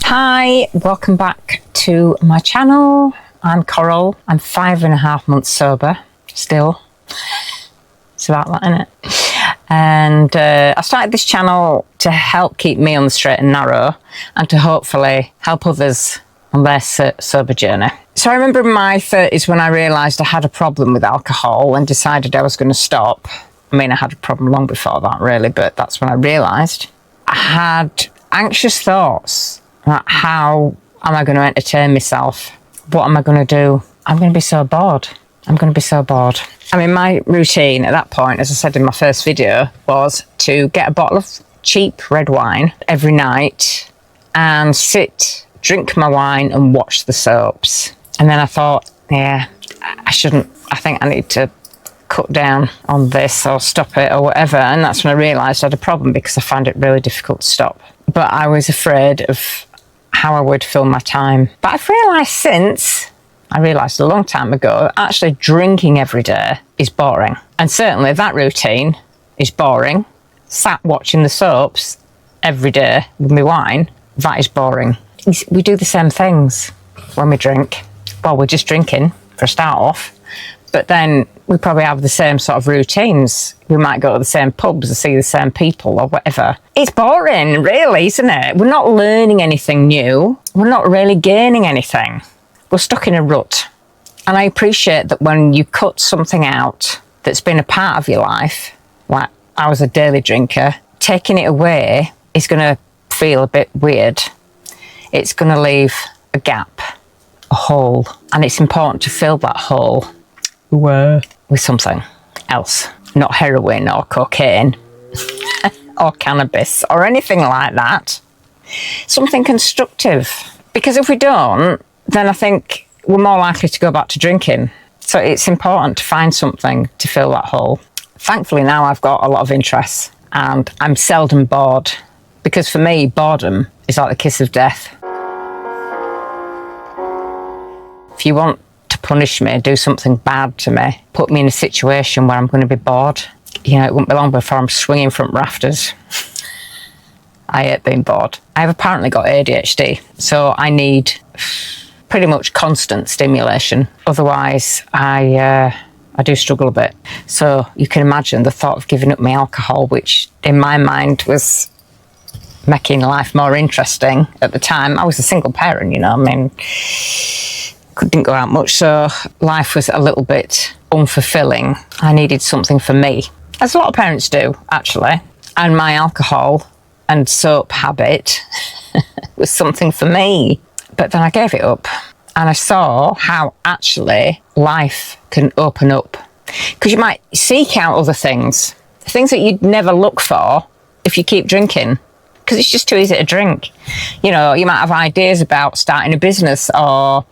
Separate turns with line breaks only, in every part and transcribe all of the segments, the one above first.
Hi, welcome back to my channel. I'm Coral. I'm 5.5 months sober still. It's about that, isn't it? And I started this channel to help keep me on the straight and narrow and to hopefully help others on their sober journey. So I remember in my 30s when I realised I had a problem with alcohol and decided I was going to stop. I mean, I had a problem long before that really, but that's when I realised. I had anxious thoughts about how am I going to entertain myself? What am I going to do? I'm going to be so bored. I'm going to be so bored. I mean, my routine at that point, as I said in my first video, was to get a bottle of cheap red wine every night and sit, drink my wine and watch the soaps. And then I thought, yeah, I shouldn't. I think I need to cut down on this or stop it or whatever. And that's when I realised I had a problem because I found it really difficult to stop. But I was afraid of how I would fill my time. But I've realised since, I realised a long time ago, actually drinking every day is boring. And certainly that routine is boring. Sat watching the soaps every day with my wine, that is boring. We do the same things when we drink. Well, we're just drinking for a start off, but then we probably have the same sort of routines. We might go to the same pubs and see the same people or whatever. It's boring, really, isn't it? We're not learning anything new. We're not really gaining anything. We're stuck in a rut. And I appreciate that when you cut something out that's been a part of your life, like I was a daily drinker, taking it away is going to feel a bit weird. It's going to leave a gap, a hole. And it's important to fill that hole with something else. Not heroin or cocaine or cannabis or anything like that. Something constructive. Because if we don't, then I think we're more likely to go back to drinking. So it's important to find something to fill that hole. Thankfully now I've got a lot of interests and I'm seldom bored. Because for me, boredom is like the kiss of death. If you want to punish me, do something bad to me, put me in a situation where I'm going to be bored, you know, it won't be long before I'm swinging from rafters. I hate being bored. I've apparently got ADHD, so I need pretty much constant stimulation. Otherwise, I do struggle a bit. So you can imagine the thought of giving up my alcohol, which in my mind was making life more interesting at the time. I was a single parent, you know, I mean, didn't go out much, so life was a little bit unfulfilling. I needed something for me, as a lot of parents do, actually. And my alcohol and soap habit was something for me. But then I gave it up and I saw how actually life can open up. Because you might seek out other things that you'd never look for if you keep drinking. Because it's just too easy to drink. You know, you might have ideas about starting a business or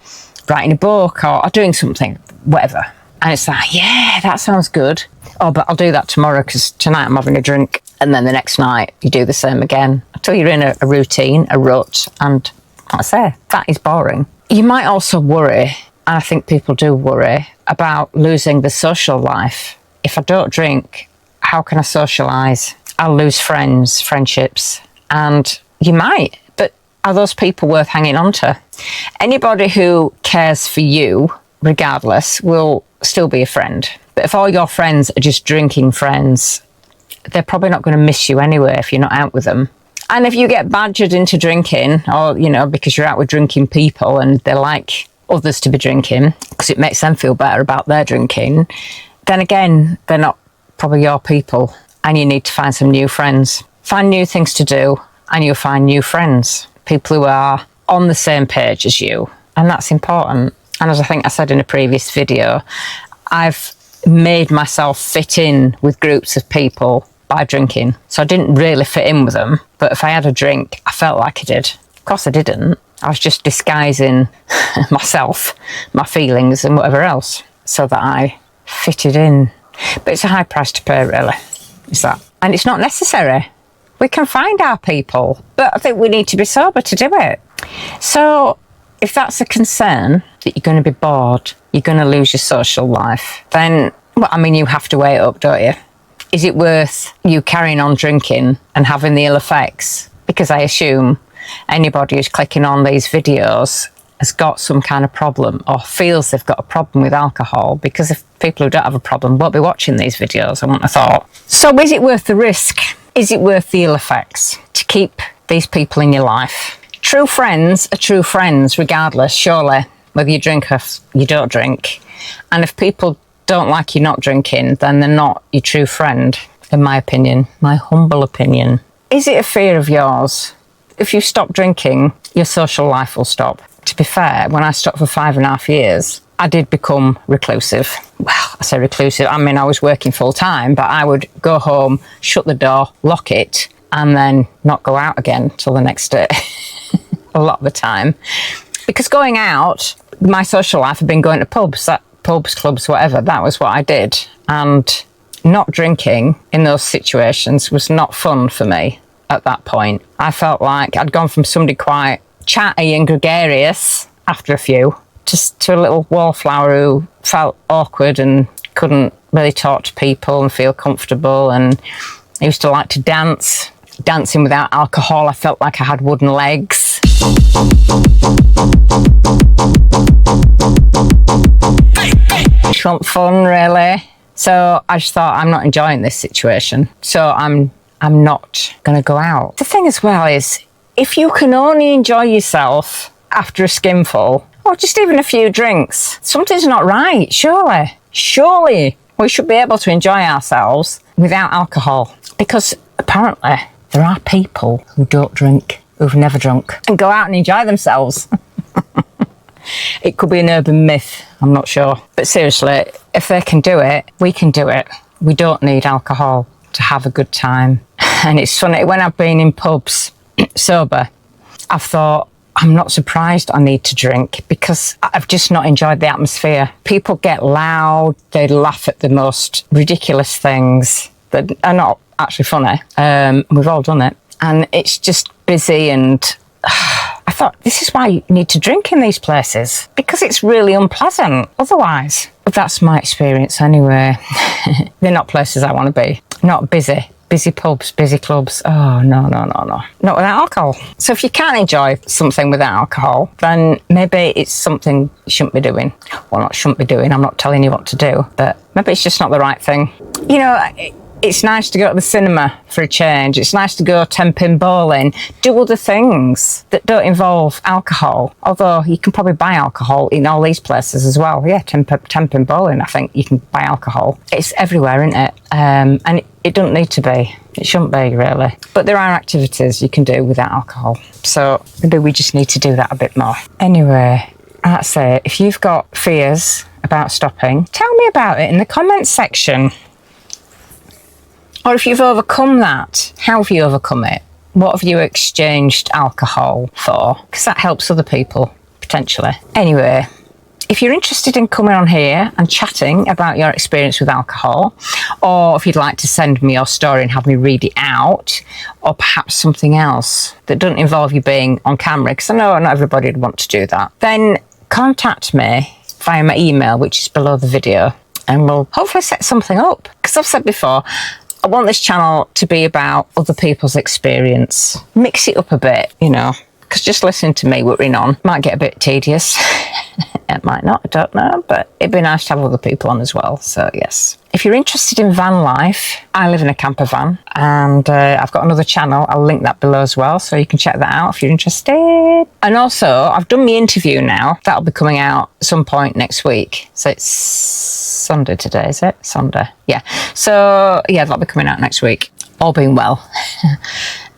writing a book or doing something, whatever. And it's like, yeah, that sounds good. Oh, but I'll do that tomorrow because tonight I'm having a drink. And then the next night you do the same again until you're in a routine, a rut. And like I say, that is boring. You might also worry, and I think people do worry, about losing the social life. If I don't drink, how can I socialise? I'll lose friends, friendships. And you might, but are those people worth hanging on to? Anybody who cares for you, regardless, will still be a friend. But if all your friends are just drinking friends, they're probably not going to miss you anyway if you're not out with them. And if you get badgered into drinking, or, you know, because you're out with drinking people and they like others to be drinking, because it makes them feel better about their drinking, then again, they're not probably your people. And you need to find some new friends. Find new things to do, and you'll find new friends. People who are on the same page as you. And that's important. And as I think I said in a previous video, I've made myself fit in with groups of people by drinking. So I didn't really fit in with them, but if I had a drink, I felt like I did. Of course I didn't. I was just disguising myself, my feelings and whatever else so that I fitted in. But it's a high price to pay, really. Is that? And it's not necessary. We can find our people, but I think we need to be sober to do it. So if that's a concern, that you're going to be bored, you're going to lose your social life, then, well, I mean, you have to weigh it up, don't you? Is it worth you carrying on drinking and having the ill effects? Because I assume anybody who's clicking on these videos has got some kind of problem or feels they've got a problem with alcohol, because if people who don't have a problem won't be watching these videos, I wouldn't have thought. So is it worth the risk? Is it worth the ill effects to keep these people in your life? True friends are true friends regardless, surely, whether you drink or you don't drink. And if people don't like you not drinking, then they're not your true friend, in my opinion, my humble opinion. Is it a fear of yours? If you stop drinking, your social life will stop. To be fair, when I stopped for 5.5 years, I did become reclusive. Well, I say reclusive, I mean I was working full time, but I would go home, shut the door, lock it, and then not go out again till the next day. A lot of the time. Because going out, my social life had been going to pubs, clubs, whatever, that was what I did. And not drinking in those situations was not fun for me at that point. I felt like I'd gone from somebody quite chatty and gregarious after a few to a little wallflower who felt awkward and couldn't really talk to people and feel comfortable. And I used to like to dance. Dancing without alcohol, I felt like I had wooden legs. Which wasn't fun, really. So I just thought, I'm not enjoying this situation, so I'm not going to go out. The thing as well is, if you can only enjoy yourself after a skinful, or just even a few drinks, something's not right, surely. Surely we should be able to enjoy ourselves without alcohol, because apparently there are people who don't drink, who've never drunk, and go out and enjoy themselves. It could be an urban myth, I'm not sure. But seriously, if they can do it, we can do it. We don't need alcohol to have a good time. And it's funny, when I've been in pubs sober, I've thought, I'm not surprised I need to drink, because I've just not enjoyed the atmosphere. People get loud, they laugh at the most ridiculous things that are not actually funny. We've all done it. And it's just busy, and I thought, this is why you need to drink in these places, because it's really unpleasant otherwise. But that's my experience anyway. They're not places I want to be. Not busy. Busy pubs, busy clubs. Oh, no. Not without alcohol. So if you can't enjoy something without alcohol, then maybe it's something you shouldn't be doing. Well, not shouldn't be doing. I'm not telling you what to do, but maybe it's just not the right thing. You know, it's nice to go to the cinema for a change. It's nice to go 10-pin bowling, do other things that don't involve alcohol. Although you can probably buy alcohol in all these places as well. Yeah, 10-pin bowling, I think you can buy alcohol. It's everywhere, isn't it? And it doesn't need to be. It shouldn't be, really. But there are activities you can do without alcohol. So maybe we just need to do that a bit more. Anyway, that's it. If you've got fears about stopping, tell me about it in the comments section. Or if you've overcome that, how have you overcome it? What have you exchanged alcohol for? Because that helps other people, potentially. Anyway, if you're interested in coming on here and chatting about your experience with alcohol, or if you'd like to send me your story and have me read it out, or perhaps something else that doesn't involve you being on camera, because I know not everybody would want to do that, then contact me via my email, which is below the video, and we'll hopefully set something up. Because I've said before, I want this channel to be about other people's experience. Mix it up a bit, you know, because just listening to me whittering on might get a bit tedious. It might not, I don't know, but it'd be nice to have other people on as well, so yes. If you're interested in van life, I live in a camper van, and I've got another channel, I'll link that below as well, so you can check that out if you're interested. And also, I've done my interview now, that'll be coming out at some point next week. So it's Sunday today, is it? Sunday, yeah. So yeah, that'll be coming out next week, all being well.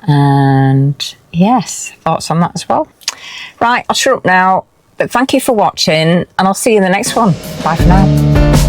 And yes, thoughts on that as well. Right, I'll shut up now. But thank you for watching, and I'll see you in the next one. Bye for now.